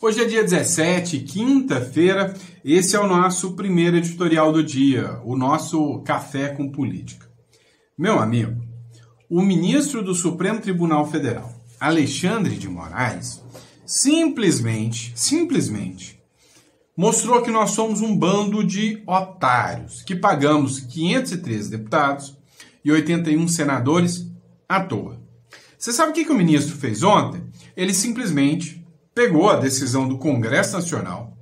Hoje é dia 17, quinta-feira, esse é o nosso primeiro editorial do dia, o nosso Café com Política. Meu amigo, o ministro do Supremo Tribunal Federal, Alexandre de Moraes, simplesmente, mostrou que nós somos um bando de otários, que pagamos 513 deputados e 81 senadores à toa. Você sabe o que o ministro fez ontem? Ele simplesmente pegou a decisão do Congresso Nacional,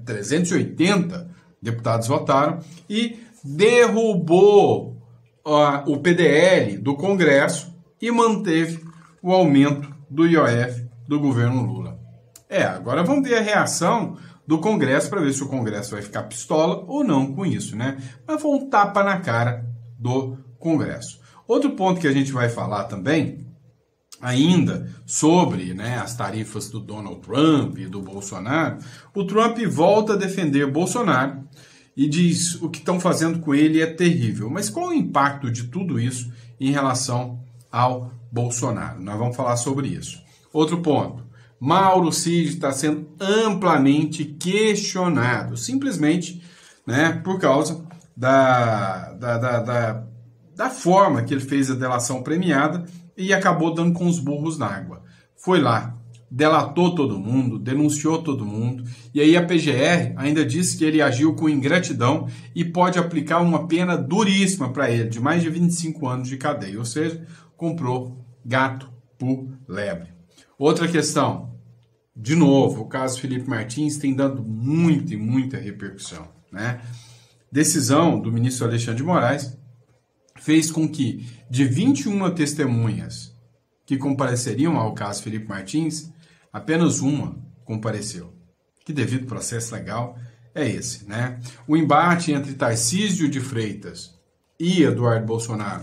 380 deputados votaram, e derrubou o PDL do Congresso e manteve o aumento do IOF do governo Lula. Agora vamos ver a reação do Congresso para ver se o Congresso vai ficar pistola ou não com isso, Mas foi um tapa na cara do Congresso. Outro ponto que a gente vai falar também, ainda sobre as tarifas do Donald Trump e do Bolsonaro, o Trump volta a defender Bolsonaro e diz o que estão fazendo com ele é terrível. Mas qual o impacto de tudo isso em relação ao Bolsonaro? Nós vamos falar sobre isso. Outro ponto, Mauro Cid está sendo amplamente questionado, simplesmente por causa da forma que ele fez a delação premiada e acabou dando com os burros na água. Foi lá, delatou todo mundo, denunciou todo mundo, e aí a PGR ainda disse que ele agiu com ingratidão e pode aplicar uma pena duríssima para ele, de mais de 25 anos de cadeia, ou seja, comprou gato por lebre. Outra questão, de novo, o caso Felipe Martins tem dado muita repercussão. Decisão do ministro Alexandre de Moraes fez com que, de 21 testemunhas que compareceriam ao caso Felipe Martins, apenas uma compareceu. Que devido processo legal é esse, O embate entre Tarcísio de Freitas e Eduardo Bolsonaro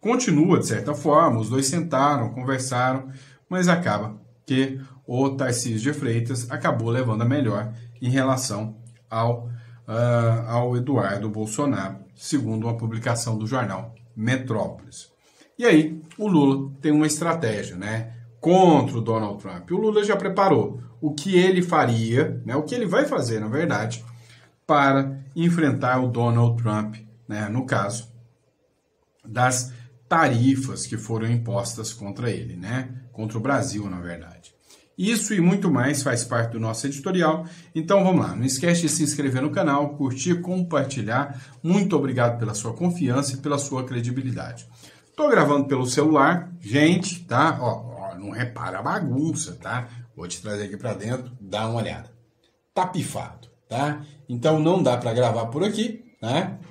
continua, de certa forma, os dois sentaram, conversaram, mas acaba que o Tarcísio de Freitas acabou levando a melhor em relação ao Eduardo Bolsonaro, segundo uma publicação do jornal Metrópolis. E aí, o Lula tem uma estratégia, contra o Donald Trump. O Lula já preparou o que ele faria, o que ele vai fazer, na verdade, para enfrentar o Donald Trump, no caso das tarifas que foram impostas contra ele, contra o Brasil, na verdade. Isso e muito mais faz parte do nosso editorial. Então vamos lá, não esquece de se inscrever no canal, curtir, compartilhar. Muito obrigado pela sua confiança e pela sua credibilidade. Estou gravando pelo celular, gente, tá? Não repara a bagunça, tá? Vou te trazer aqui para dentro, dá uma olhada. Tá pifado, tá? Então não dá para gravar por aqui,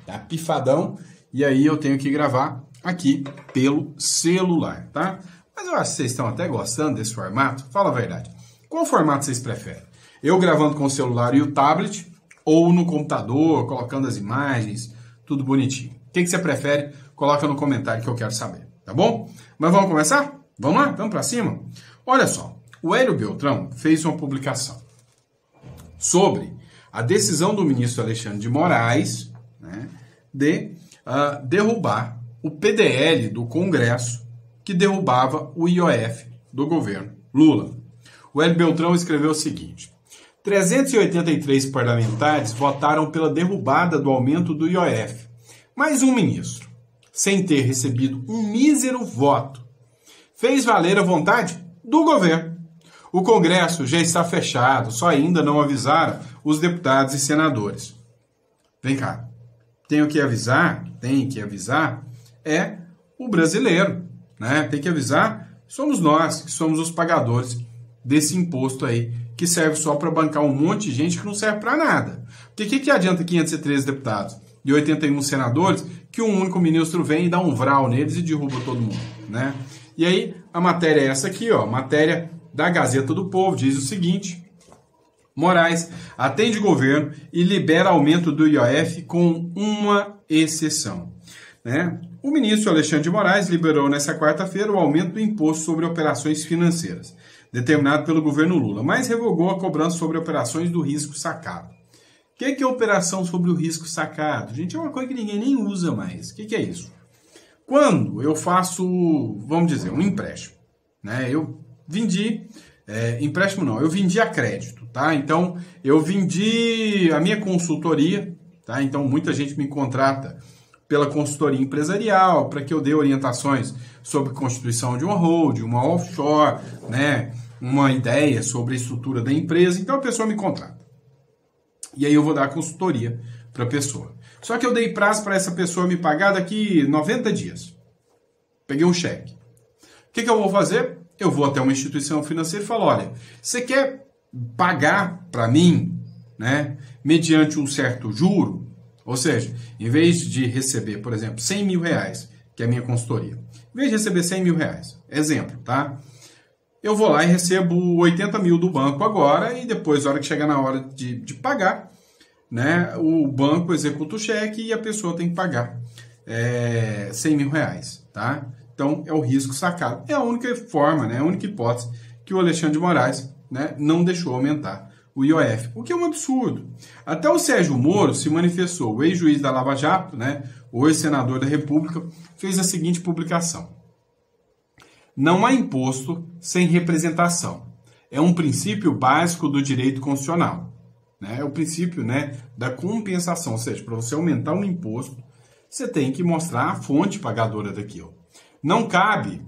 Tá pifadão. E aí eu tenho que gravar aqui pelo celular, tá? Mas eu acho que vocês estão até gostando desse formato. Fala a verdade. Qual formato vocês preferem? Eu gravando com o celular e o tablet ou no computador, colocando as imagens, tudo bonitinho? O que você prefere? Coloca no comentário que eu quero saber, tá bom? Mas vamos começar? Vamos lá? Vamos para cima? Olha só, o Hélio Beltrão fez uma publicação sobre a decisão do ministro Alexandre de Moraes de derrubar o PDL do Congresso que derrubava o IOF do governo Lula. O Hélio Beltrão escreveu o seguinte: 383 parlamentares votaram pela derrubada do aumento do IOF, mas um ministro, sem ter recebido um mísero voto, fez valer a vontade do governo. O Congresso já está fechado, só ainda não avisaram os deputados e senadores. Vem cá, tem que avisar é o brasileiro. Tem que avisar, somos nós, que somos os pagadores desse imposto aí, que serve só para bancar um monte de gente que não serve para nada. Porque o que adianta 513 deputados e 81 senadores que um único ministro vem e dá um vral neles e derruba todo mundo, E aí, a matéria é essa aqui, matéria da Gazeta do Povo, diz o seguinte: Moraes atende governo e libera aumento do IOF com uma exceção, O ministro Alexandre de Moraes liberou nesta quarta-feira o aumento do imposto sobre operações financeiras, determinado pelo governo Lula, mas revogou a cobrança sobre operações do risco sacado. O que é operação sobre o risco sacado? Gente, é uma coisa que ninguém nem usa mais. O que é isso? Quando eu faço, vamos dizer, um empréstimo, Eu vendi, empréstimo não, eu vendi a crédito, tá? Então, eu vendi a minha consultoria, tá? Então, muita gente me contrata pela consultoria empresarial, para que eu dê orientações sobre constituição de uma holding, uma offshore, né? Uma ideia sobre a estrutura da empresa. Então, a pessoa me contrata. E aí eu vou dar a consultoria para a pessoa. Só que eu dei prazo para essa pessoa me pagar daqui 90 dias. Peguei um cheque. O que eu vou fazer? Eu vou até uma instituição financeira e falo, olha, você quer pagar para mim, né, mediante um certo juro? Ou seja, em vez de receber, por exemplo, 100 mil reais, que é a minha consultoria, em vez de receber 100 mil reais, exemplo, tá? Eu vou lá e recebo 80 mil do banco agora e depois, na hora que chegar na hora de pagar, né, o banco executa o cheque e a pessoa tem que pagar 100 mil reais, tá? Então, é o risco sacado. É a única forma, né, a única hipótese que o Alexandre de Moraes, né, não deixou aumentar o IOF, o que é um absurdo. Até o Sérgio Moro se manifestou, o ex-juiz da Lava Jato, né, o ex-senador da República, fez a seguinte publicação. Não há imposto sem representação. É um princípio básico do direito constitucional. Né? É o princípio, né, da compensação. Ou seja, para você aumentar um imposto, você tem que mostrar a fonte pagadora daquilo. Não cabe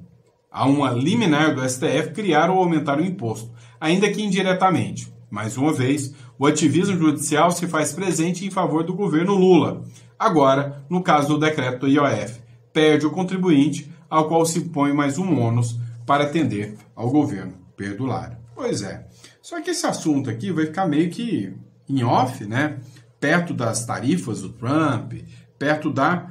a uma liminar do STF criar ou aumentar o imposto, ainda que indiretamente. Mais uma vez, o ativismo judicial se faz presente em favor do governo Lula. Agora, no caso do decreto do IOF, perde o contribuinte ao qual se põe mais um ônus para atender ao governo perdulário. Pois é. Só que esse assunto aqui vai ficar meio que em off, né? Perto das tarifas do Trump, perto da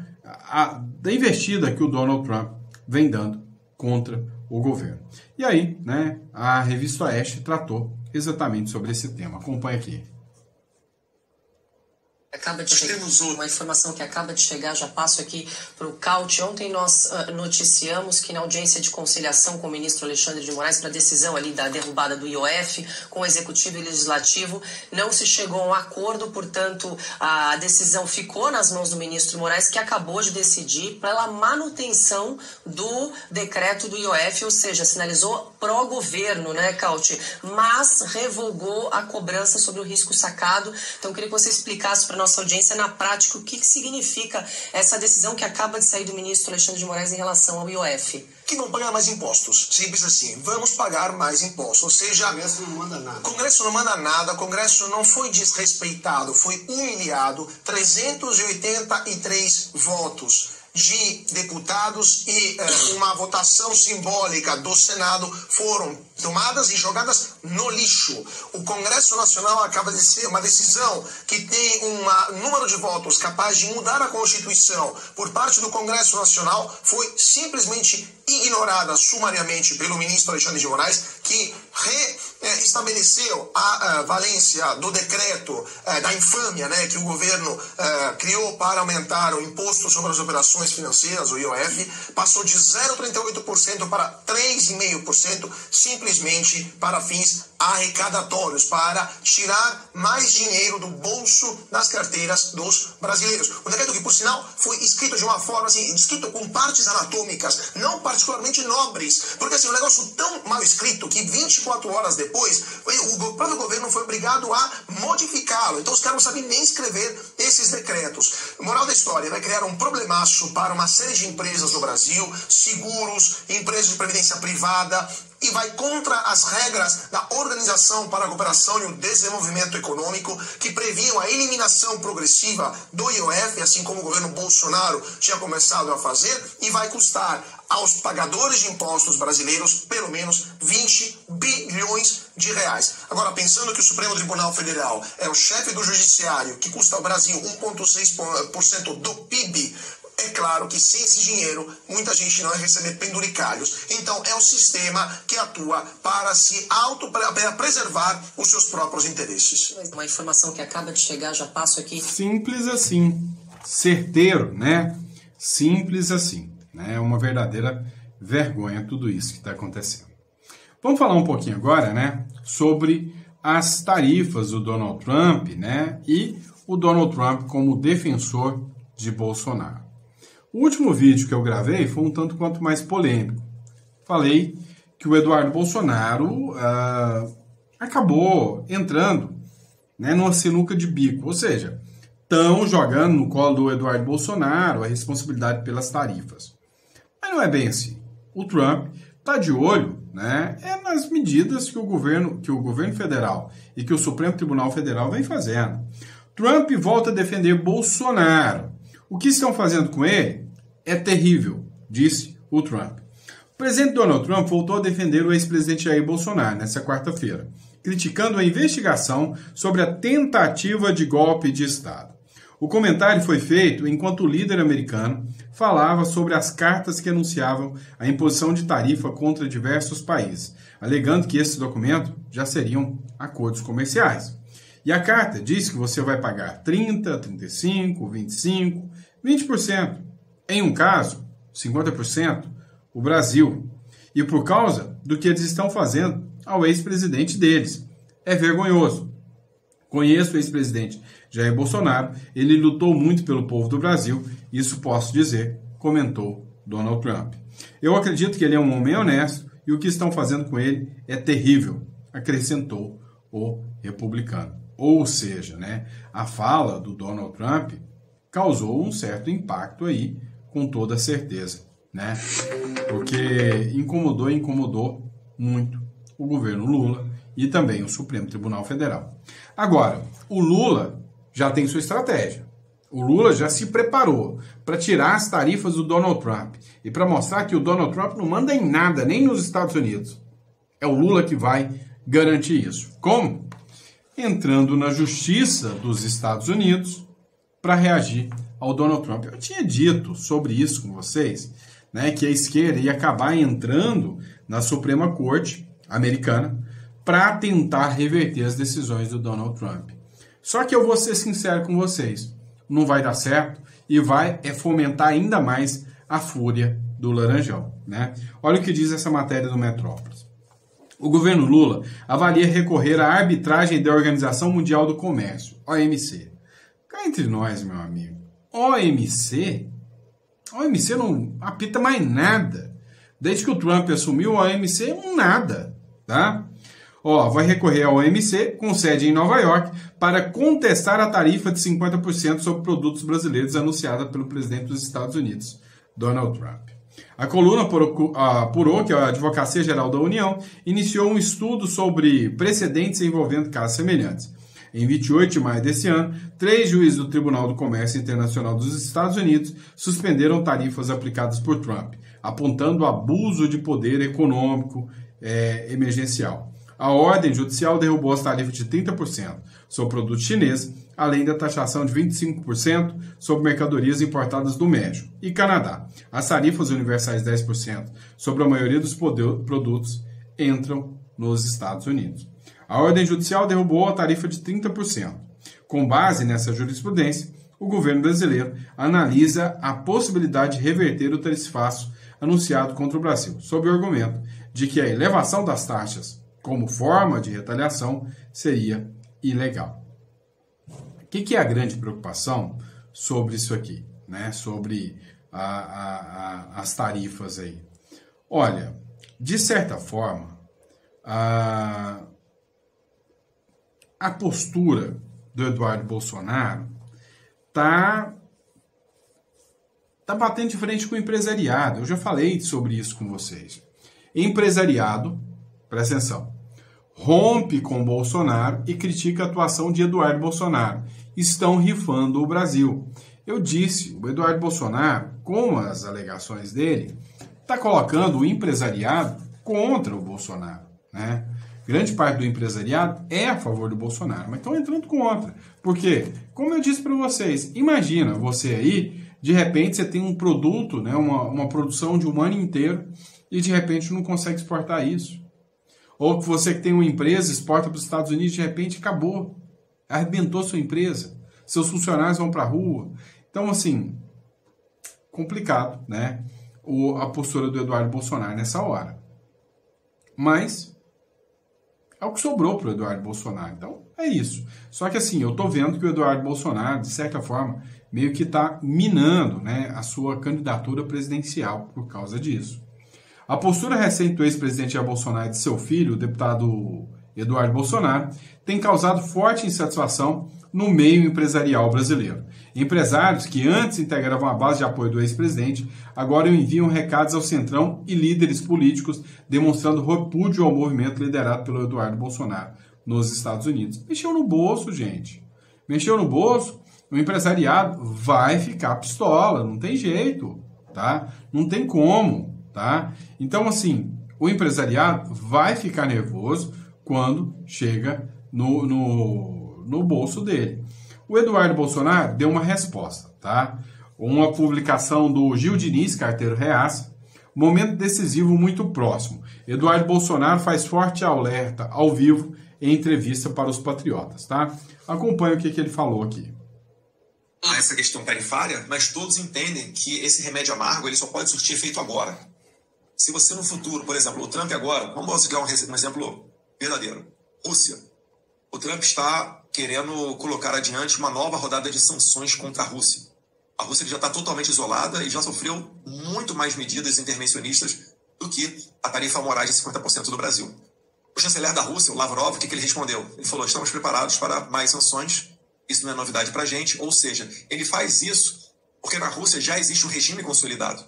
investida que o Donald Trump vem dando contra o governo. E aí, né, a revista Oeste tratou exatamente sobre esse tema. Acompanhe aqui. Acaba de chegar uma informação que acaba de chegar, já passo aqui para o Caute. Ontem nós noticiamos que na audiência de conciliação com o ministro Alexandre de Moraes para a decisão ali da derrubada do IOF com o Executivo e Legislativo, não se chegou a um acordo, portanto a decisão ficou nas mãos do ministro Moraes, que acabou de decidir pela manutenção do decreto do IOF, ou seja, sinalizou pró-governo, né, Caute? Mas revogou a cobrança sobre o risco sacado. Então eu queria que você explicasse para nossa audiência na prática o que significa essa decisão que acaba de sair do ministro Alexandre de Moraes em relação ao IOF. Que vão pagar mais impostos. Simples assim. Vamos pagar mais impostos. Ou seja, o Congresso não manda nada. O Congresso não manda nada. O Congresso não foi desrespeitado, foi humilhado. 383 votos de deputados e uma votação simbólica do Senado foram tomadas e jogadas no lixo. O Congresso Nacional acaba de ser uma decisão que tem um número de votos capaz de mudar a Constituição por parte do Congresso Nacional, foi simplesmente ignorada sumariamente pelo ministro Alexandre de Moraes, que estabeleceu a valência do decreto da infâmia, né, que o governo criou para aumentar o imposto sobre as operações financeiras, o IOF, passou de 0,38% para 3,5%, simplesmente para fins arrecadatórios, para tirar mais dinheiro do bolso das carteiras dos brasileiros. O decreto que, por sinal, foi escrito de uma forma assim, escrito com partes anatômicas, não particularmente nobres, porque assim, um negócio tão mal escrito que 24 horas depois, o próprio governo foi obrigado a modificá-lo. Então os caras não sabem nem escrever esses decretos. Moral da história, vai criar um problemaço para uma série de empresas no Brasil, seguros, empresas de previdência privada, e vai contra as regras da Organização para a Cooperação e o Desenvolvimento Econômico, que previam a eliminação progressiva do IOF, assim como o governo Bolsonaro tinha começado a fazer, e vai custar aos pagadores de impostos brasileiros pelo menos 20 bilhões de reais. Agora, pensando que o Supremo Tribunal Federal é o chefe do Judiciário, que custa ao Brasil 1,6% do PIB, é claro que sem esse dinheiro, muita gente não vai receber penduricalhos. Então, é o sistema que atua para para preservar os seus próprios interesses. Uma informação que acaba de chegar, já passo aqui. Simples assim. Certeiro, né? Simples assim. É uma verdadeira vergonha tudo isso que está acontecendo. Vamos falar um pouquinho agora, né, sobre as tarifas do Donald Trump, né, e o Donald Trump como defensor de Bolsonaro. O último vídeo que eu gravei foi um tanto quanto mais polêmico. Falei que o Eduardo Bolsonaro acabou entrando, né, numa sinuca de bico, ou seja, estão jogando no colo do Eduardo Bolsonaro a responsabilidade pelas tarifas. Mas não é bem assim. O Trump está de olho, né, nas medidas que o governo federal e que o Supremo Tribunal Federal vem fazendo. Trump volta a defender Bolsonaro. O que estão fazendo com ele é terrível, disse o Trump. O presidente Donald Trump voltou a defender o ex-presidente Jair Bolsonaro nesta quarta-feira, criticando a investigação sobre a tentativa de golpe de Estado. O comentário foi feito enquanto o líder americano falava sobre as cartas que anunciavam a imposição de tarifa contra diversos países, alegando que esses documentos já seriam acordos comerciais. E a carta diz que você vai pagar 30%, 35%, 25%, 20%. Em um caso, 50%, o Brasil. E por causa do que eles estão fazendo ao ex-presidente deles. É vergonhoso. Conheço o ex-presidente Jair Bolsonaro, ele lutou muito pelo povo do Brasil, isso posso dizer, comentou Donald Trump. Eu acredito que ele é um homem honesto e o que estão fazendo com ele é terrível, acrescentou o republicano. Ou seja, né, a fala do Donald Trump causou um certo impacto aí, com toda certeza, né? Porque incomodou muito o governo Lula e também o Supremo Tribunal Federal. Agora, o Lula já tem sua estratégia. O Lula já se preparou para tirar as tarifas do Donald Trump e para mostrar que o Donald Trump não manda em nada, nem nos Estados Unidos. É o Lula que vai garantir isso. Como? Entrando na Justiça dos Estados Unidos para reagir ao Donald Trump. Eu tinha dito sobre isso com vocês, né, que a esquerda ia acabar entrando na Suprema Corte americana para tentar reverter as decisões do Donald Trump. Só que eu vou ser sincero com vocês, não vai dar certo e vai fomentar ainda mais a fúria do Laranjão, né? Olha o que diz essa matéria do Metrópolis. O governo Lula avalia recorrer à arbitragem da Organização Mundial do Comércio, OMC. Cá entre nós, meu amigo, OMC não apita mais nada. Desde que o Trump assumiu a OMC, nada, tá? Vai recorrer à OMC, com sede em Nova York, para contestar a tarifa de 50% sobre produtos brasileiros anunciada pelo presidente dos Estados Unidos, Donald Trump. A coluna apurou que a Advocacia Geral da União iniciou um estudo sobre precedentes envolvendo casos semelhantes. Em 28 de maio desse ano, 3 juízes do Tribunal do Comércio Internacional dos Estados Unidos suspenderam tarifas aplicadas por Trump, apontando abuso de poder econômico emergencial. A ordem judicial derrubou as tarifas de 30% sobre produtos chineses, além da taxação de 25% sobre mercadorias importadas do México e Canadá. As tarifas universais 10% sobre a maioria dos produtos entram nos Estados Unidos. A ordem judicial derrubou a tarifa de 30%. Com base nessa jurisprudência, o governo brasileiro analisa a possibilidade de reverter o tarifaço anunciado contra o Brasil, sob o argumento de que a elevação das taxas como forma de retaliação seria ilegal. O que é a grande preocupação sobre isso aqui, né? Sobre as tarifas aí? Olha, de certa forma, a postura do Eduardo Bolsonaro tá batendo de frente com o empresariado. Eu já falei sobre isso com vocês. Empresariado, presta atenção, rompe com Bolsonaro e critica a atuação de Eduardo Bolsonaro. Estão rifando o Brasil. Eu disse, o Eduardo Bolsonaro, com as alegações dele, está colocando o empresariado contra o Bolsonaro, né? Grande parte do empresariado é a favor do Bolsonaro, mas estão entrando contra. Por quê? Como eu disse para vocês, imagina você aí, de repente você tem um produto, né, uma produção de um ano inteiro e de repente não consegue exportar isso. Ou que você que tem uma empresa, exporta para os Estados Unidos, de repente acabou. Arrebentou sua empresa. Seus funcionários vão para a rua. Então, assim, complicado, né? A postura do Eduardo Bolsonaro nessa hora. Mas é o que sobrou para o Eduardo Bolsonaro. Então, é isso. Só que, assim, eu estou vendo que o Eduardo Bolsonaro, de certa forma, meio que está minando, né, a sua candidatura presidencial por causa disso. A postura recente do ex-presidente Jair Bolsonaro e de seu filho, o deputado Eduardo Bolsonaro, tem causado forte insatisfação no meio empresarial brasileiro. Empresários que antes integravam a base de apoio do ex-presidente agora enviam recados ao Centrão e líderes políticos demonstrando repúdio ao movimento liderado pelo Eduardo Bolsonaro nos Estados Unidos. Mexeu no bolso, gente. Mexeu no bolso, o empresariado vai ficar pistola, não tem jeito, tá? Não tem como, tá? Então, assim, o empresariado vai ficar nervoso quando chega no bolso dele. O Eduardo Bolsonaro deu uma resposta, tá? Uma publicação do Gil Diniz, carteiro Reaça, momento decisivo muito próximo. Eduardo Bolsonaro faz forte alerta ao vivo em entrevista para os patriotas, tá? Acompanhe o que ele falou aqui. Essa questão tarifária, mas todos entendem que esse remédio amargo ele só pode surtir efeito agora. Se você no futuro, por exemplo, o Trump agora, vamos dar um exemplo verdadeiro. Rússia. O Trump está querendo colocar adiante uma nova rodada de sanções contra a Rússia. A Rússia já está totalmente isolada e já sofreu muito mais medidas intervencionistas do que a tarifa morais de 50% do Brasil. O chanceler da Rússia, o Lavrov, o que ele respondeu? Ele falou, estamos preparados para mais sanções, isso não é novidade para a gente. Ou seja, ele faz isso porque na Rússia já existe um regime consolidado.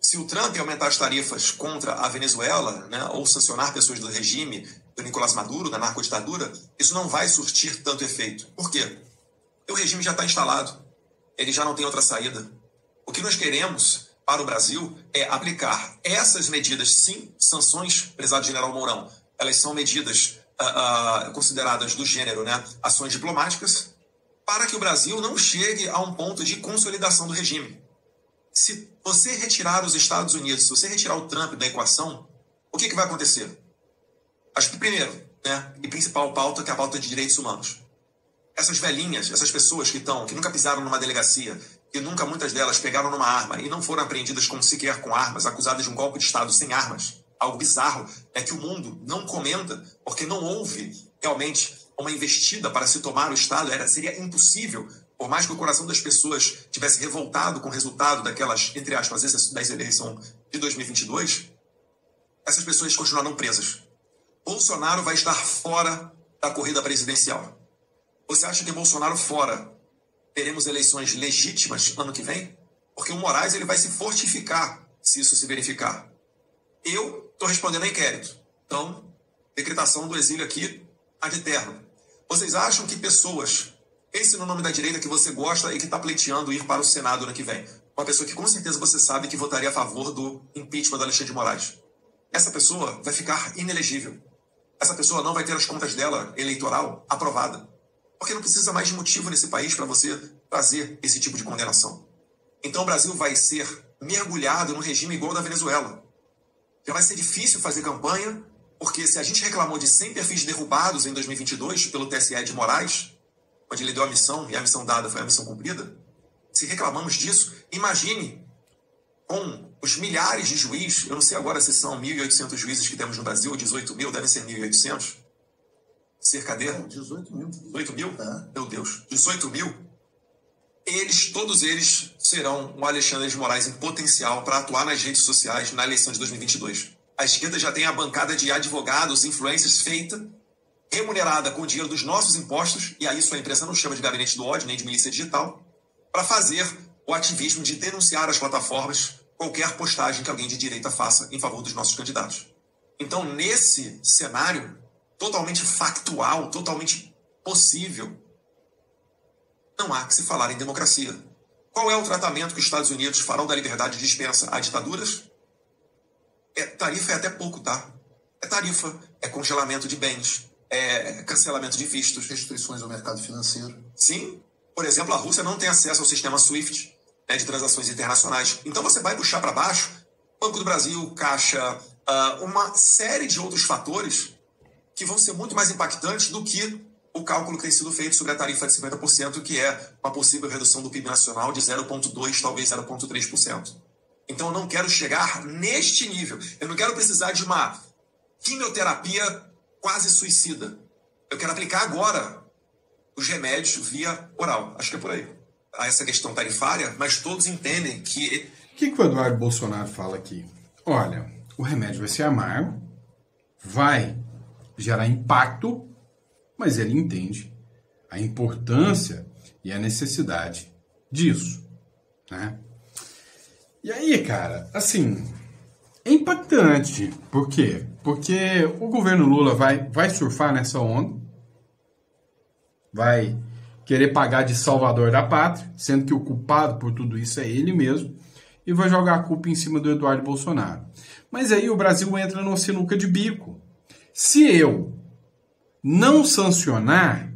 Se o Trump aumentar as tarifas contra a Venezuela, né, ou sancionar pessoas do regime do Nicolás Maduro, da narcoditadura, isso não vai surtir tanto efeito. Por quê? Porque o regime já está instalado. Ele já não tem outra saída. O que nós queremos para o Brasil é aplicar essas medidas, sim, sanções, prezado general Mourão, elas são medidas consideradas do gênero, né, ações diplomáticas, para que o Brasil não chegue a um ponto de consolidação do regime. Se você retirar os Estados Unidos, se você retirar o Trump da equação, o que vai acontecer? Acho que primeiro, né, e principal pauta, que é a pauta de direitos humanos. Essas velhinhas, essas pessoas que nunca pisaram numa delegacia, que nunca muitas delas pegaram numa arma e não foram apreendidas sequer com armas, acusadas de um golpe de Estado sem armas. Algo bizarro é que o mundo não comenta, porque não houve realmente uma investida para se tomar o Estado. Seria impossível, por mais que o coração das pessoas tivesse revoltado com o resultado daquelas, entre aspas, das eleições de 2022, essas pessoas continuarão presas. Bolsonaro vai estar fora da corrida presidencial. Você acha que Bolsonaro fora teremos eleições legítimas ano que vem? Porque o Moraes ele vai se fortificar se isso se verificar. Eu estou respondendo a inquérito. Então, decretação do exílio aqui ad eterno. Vocês acham que pessoas, pense no nome da direita que você gosta e que está pleiteando ir para o Senado ano que vem, uma pessoa que com certeza você sabe que votaria a favor do impeachment do Alexandre de Moraes, essa pessoa vai ficar inelegível. Essa pessoa não vai ter as contas dela eleitoral aprovada. Porque não precisa mais de motivo nesse país para você fazer esse tipo de condenação. Então o Brasil vai ser mergulhado num regime igual ao da Venezuela. Já vai ser difícil fazer campanha, porque se a gente reclamou de 100 perfis derrubados em 2022 pelo TSE de Moraes, onde ele deu a missão, e a missão dada foi a missão cumprida, se reclamamos disso, imagine com os milhares de juízes, eu não sei agora se são 1.800 juízes que temos no Brasil, ou 18 mil, devem ser 1.800, cerca de... 18 mil. 18 mil? Meu Deus. 18 mil? Todos eles serão o Alexandre de Moraes em potencial para atuar nas redes sociais na eleição de 2022. A esquerda já tem a bancada de advogados, influencers feita, remunerada com o dinheiro dos nossos impostos, e a isso a imprensa não chama de gabinete do ódio, nem de milícia digital, para fazer o ativismo de denunciar as plataformas qualquer postagem que alguém de direita faça em favor dos nossos candidatos. Então, nesse cenário totalmente factual, totalmente possível, não há que se falar em democracia. Qual é o tratamento que os Estados Unidos farão da liberdade de dispensa a ditaduras? Tarifa é até pouco, tá? É tarifa, é congelamento de bens, é cancelamento de vistos. Restrições ao mercado financeiro. Sim. Por exemplo, a Rússia não tem acesso ao sistema SWIFT, né, de transações internacionais. Então você vai puxar para baixo Banco do Brasil, Caixa, uma série de outros fatores que vão ser muito mais impactantes do que o cálculo que tem sido feito sobre a tarifa de 50%, que é uma possível redução do PIB nacional de 0,2%, talvez 0,3%. Então eu não quero chegar neste nível. Eu não quero precisar de uma quimioterapia quase suicida. Eu quero aplicar agora os remédios via oral. Acho que é por aí. Há essa questão tarifária, mas todos entendem que... O que o Eduardo Bolsonaro fala aqui? Olha, o remédio vai ser amargo, vai gerar impacto, mas ele entende a importância e a necessidade disso, né? E aí, cara, assim, é impactante. Por quê? Porque o governo Lula vai surfar nessa onda, vai querer pagar de salvador da pátria, sendo que o culpado por tudo isso é ele mesmo, e vai jogar a culpa em cima do Eduardo Bolsonaro. Mas aí o Brasil entra numa sinuca de bico. Se eu não sancionar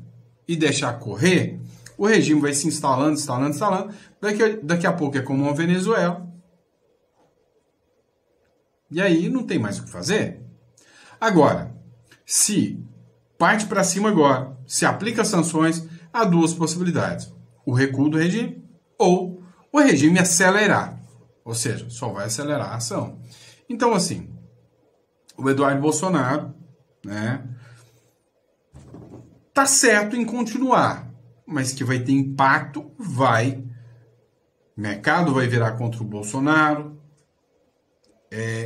e deixar correr, o regime vai se instalando. Daqui a pouco é como uma Venezuela. E aí não tem mais o que fazer. Agora, se parte para cima agora, se aplica sanções, há duas possibilidades. O recuo do regime ou o regime acelerar. Ou seja, só vai acelerar a ação. Então, assim, o Eduardo Bolsonaro, né, tá certo em continuar, mas que vai ter impacto, vai. O mercado vai virar contra o Bolsonaro,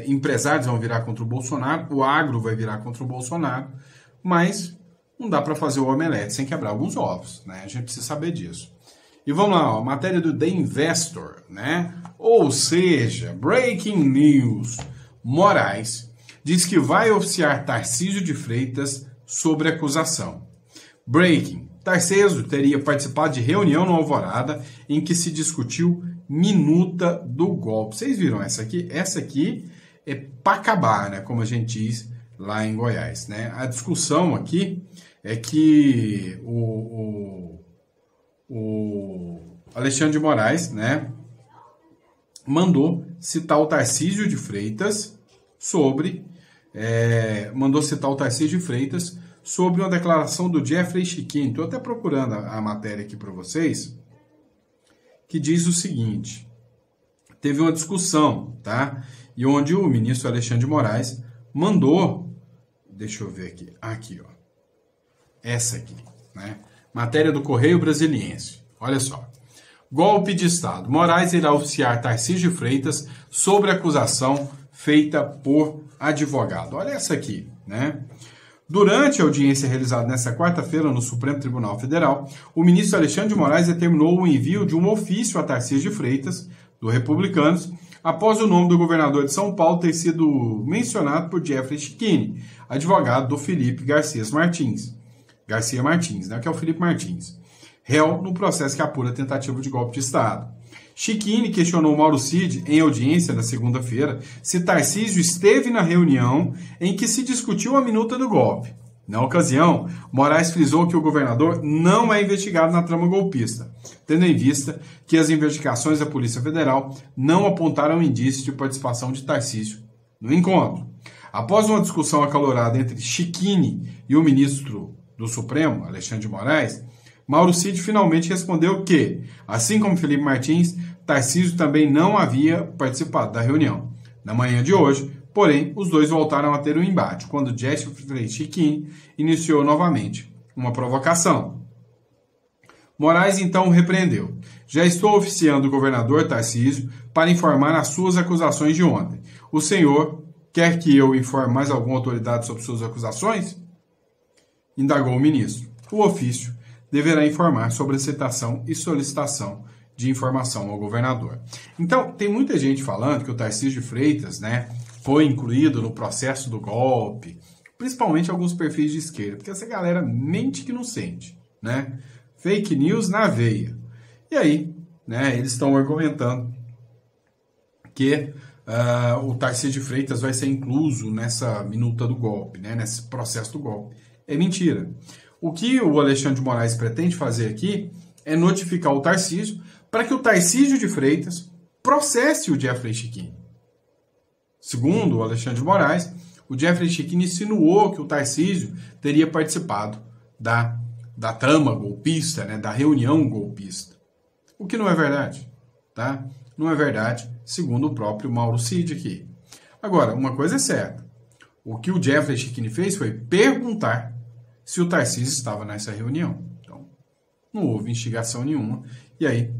empresários vão virar contra o Bolsonaro, o agro vai virar contra o Bolsonaro, mas não dá para fazer o omelete sem quebrar alguns ovos, né? A gente precisa saber disso. E vamos lá, ó, matéria do The Investor, né? Ou seja, breaking news. Moraes diz que vai oficiar Tarcísio de Freitas sobre acusação. Breaking. Tarcísio teria participado de reunião no Alvorada em que se discutiu minuta do golpe. Vocês viram essa aqui? Essa aqui é para acabar, né? Como a gente diz lá em Goiás, né? A discussão aqui é que o Alexandre de Moraes, né, mandou citar o Tarcísio de Freitas sobre uma declaração do Jeffrey Chiquini. Estou até procurando a matéria aqui para vocês, que diz o seguinte: teve uma discussão, tá? E onde o ministro Alexandre de Moraes mandou, deixa eu ver aqui, ó, essa aqui, né? Matéria do Correio Brasiliense. Olha só. Golpe de Estado. Moraes irá oficiar Tarcísio de Freitas sobre a acusação feita por advogado. Olha essa aqui, né? Durante a audiência realizada nesta quarta-feira no Supremo Tribunal Federal, o ministro Alexandre de Moraes determinou o envio de um ofício a Tarcísio de Freitas, do Republicanos, após o nome do governador de São Paulo ter sido mencionado por Jeffrey Chiquini, advogado do Felipe Garcia Martins, né, que é o Felipe Martins, réu no processo que apura a tentativa de golpe de Estado. Chiquini questionou Mauro Cid em audiência na segunda-feira se Tarcísio esteve na reunião em que se discutiu a minuta do golpe. Na ocasião, Moraes frisou que o governador não é investigado na trama golpista, tendo em vista que as investigações da Polícia Federal não apontaram indícios de participação de Tarcísio no encontro. Após uma discussão acalorada entre Chiquini e o ministro do Supremo, Alexandre de Moraes, Mauro Cid finalmente respondeu que, assim como Felipe Martins, Tarcísio também não havia participado da reunião. Na manhã de hoje, porém, os dois voltaram a ter um embate, quando Jeffrey Chiquini iniciou novamente uma provocação. Moraes então repreendeu. Já estou oficiando o governador Tarcísio para informar as suas acusações de ontem. O senhor quer que eu informe mais alguma autoridade sobre suas acusações? Indagou o ministro. O ofício deverá informar sobre a citação e solicitação de informação ao governador. Então, tem muita gente falando que o Tarcísio de Freitas, né, foi incluído no processo do golpe, principalmente alguns perfis de esquerda, porque essa galera mente que não sente, né? Fake news na veia. E aí, né, eles estão argumentando que o Tarcísio de Freitas vai ser incluso nessa minuta do golpe, né, nesse processo do golpe. É mentira. O que o Alexandre de Moraes pretende fazer aqui é notificar o Tarcísio para que o Tarcísio de Freitas processe o Jeffrey Chiquini. Segundo o Alexandre de Moraes, o Jeffrey Chiquini insinuou que o Tarcísio teria participado da trama golpista, né, da reunião golpista. O que não é verdade, tá? Não é verdade, segundo o próprio Mauro Cid aqui. Agora, uma coisa é certa. O que o Jeffrey Chiquini fez foi perguntar se o Tarcísio estava nessa reunião. Então, não houve instigação nenhuma. E aí,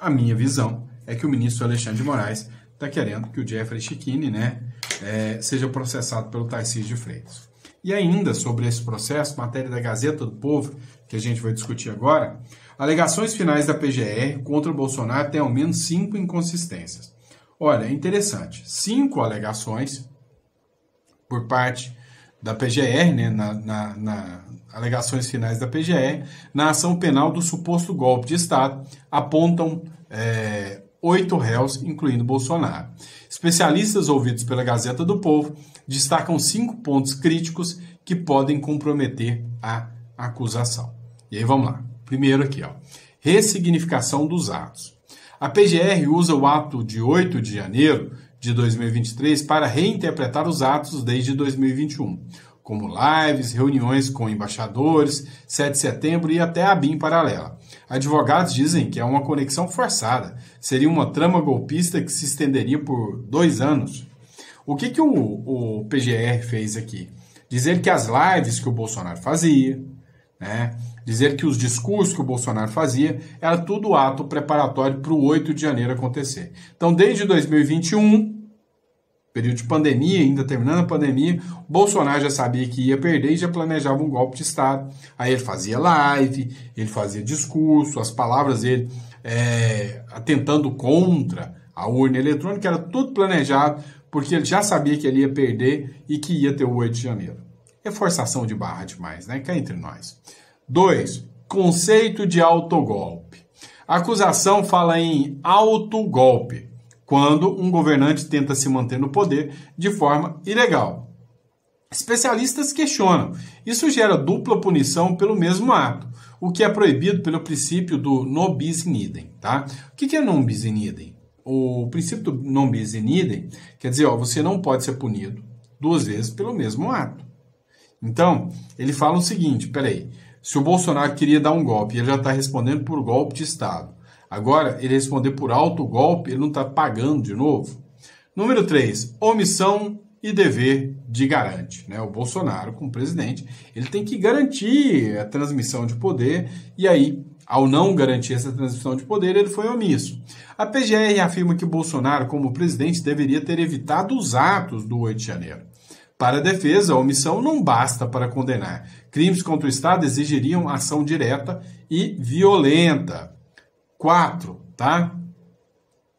a minha visão é que o ministro Alexandre de Moraes está querendo que o Jeffrey Chiquini, né, seja processado pelo Tarcísio de Freitas. E ainda sobre esse processo, matéria da Gazeta do Povo, que a gente vai discutir agora, alegações finais da PGR contra o Bolsonaro têm ao menos 5 inconsistências. Olha, é interessante, 5 alegações por parte da PGR, né, na alegações finais da PGR, na ação penal do suposto golpe de Estado, apontam 8 réus, incluindo Bolsonaro. Especialistas ouvidos pela Gazeta do Povo destacam 5 pontos críticos que podem comprometer a acusação. E aí vamos lá. Primeiro aqui, ó, ressignificação dos atos. A PGR usa o ato de 8 de janeiro de 2023 para reinterpretar os atos desde 2021, como lives, reuniões com embaixadores, 7 de setembro e até a BIM paralela. Advogados dizem que é uma conexão forçada, seria uma trama golpista que se estenderia por 2 anos. O que o PGR fez aqui? Dizer que as lives que o Bolsonaro fazia, né, dizer que os discursos que o Bolsonaro fazia, era tudo ato preparatório para o 8 de janeiro acontecer. Então, desde 2021, período de pandemia, ainda terminando a pandemia, o Bolsonaro já sabia que ia perder e já planejava um golpe de Estado. Aí ele fazia live, ele fazia discurso, as palavras dele atentando contra a urna eletrônica, era tudo planejado, porque ele já sabia que ele ia perder e que ia ter o 8 de janeiro. É forçação de barra demais, né? Cá entre nós. 2. Conceito de autogolpe. A acusação fala em autogolpe, quando um governante tenta se manter no poder de forma ilegal. Especialistas questionam. Isso gera dupla punição pelo mesmo ato, o que é proibido pelo princípio do non bis in idem. Tá? O que é non bis in idem? O princípio do non bis in idem quer dizer, você não pode ser punido 2 vezes pelo mesmo ato. Então, ele fala o seguinte, peraí, se o Bolsonaro queria dar um golpe e ele já está respondendo por golpe de Estado, agora ele responder por autogolpe, ele não está pagando de novo? Número 3, omissão e dever de garante. Né? O Bolsonaro, como presidente, ele tem que garantir a transmissão de poder e aí, ao não garantir essa transmissão de poder, ele foi omisso. A PGR afirma que Bolsonaro, como presidente, deveria ter evitado os atos do 8 de janeiro. Para a defesa, a omissão não basta para condenar. Crimes contra o Estado exigiriam ação direta e violenta. 4, tá?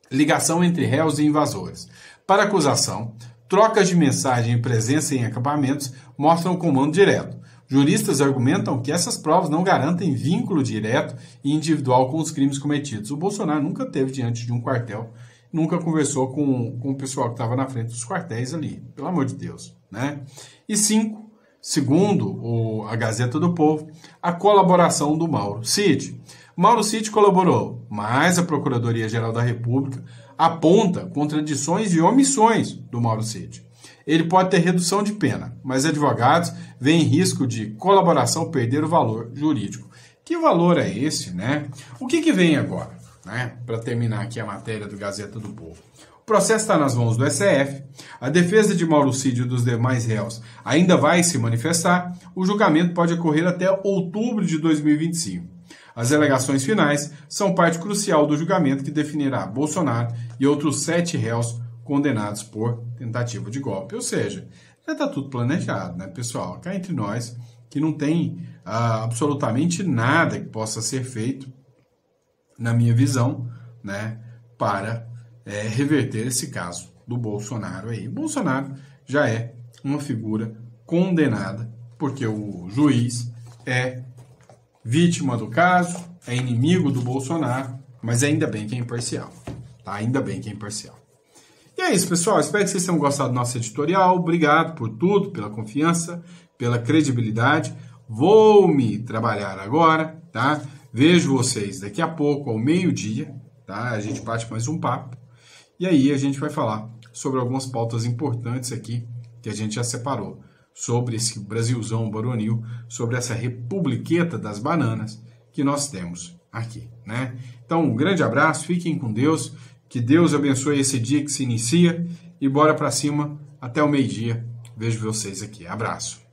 Ligação entre réus e invasores. Para a acusação, trocas de mensagem e presença em acampamentos mostram comando direto. Juristas argumentam que essas provas não garantem vínculo direto e individual com os crimes cometidos. O Bolsonaro nunca esteve diante de um quartel, nunca conversou com o pessoal que estava na frente dos quartéis ali, pelo amor de Deus. Né? E 5, segundo a Gazeta do Povo, a colaboração do Mauro Cid. Mauro Cid colaborou, mas a Procuradoria-Geral da República aponta contradições e omissões do Mauro Cid. Ele pode ter redução de pena, mas advogados veem risco de colaboração perder o valor jurídico. Que valor é esse, né? O que vem agora, né? Para terminar aqui a matéria do Gazeta do Povo. O processo está nas mãos do STF, a defesa de Mauro Cid e dos demais réus ainda vai se manifestar, o julgamento pode ocorrer até outubro de 2025. As alegações finais são parte crucial do julgamento que definirá Bolsonaro e outros 7 réus condenados por tentativa de golpe. Ou seja, já está tudo planejado, né, pessoal? Cá entre nós, que não tem absolutamente nada que possa ser feito, na minha visão, né, para reverter esse caso do Bolsonaro aí. O Bolsonaro já é uma figura condenada, porque o juiz é vítima do caso, é inimigo do Bolsonaro, mas ainda bem que é imparcial. Tá? Ainda bem que é imparcial. E é isso, pessoal. Espero que vocês tenham gostado do nosso editorial. Obrigado por tudo, pela confiança, pela credibilidade. Vou me trabalhar agora, tá? Vejo vocês daqui a pouco, ao meio-dia, tá? A gente bate mais um papo. E aí a gente vai falar sobre algumas pautas importantes aqui que a gente já separou. Sobre esse Brasilzão baronil, sobre essa republiqueta das bananas que nós temos aqui, né? Então, um grande abraço, fiquem com Deus, que Deus abençoe esse dia que se inicia e bora pra cima até o meio-dia. Vejo vocês aqui. Abraço.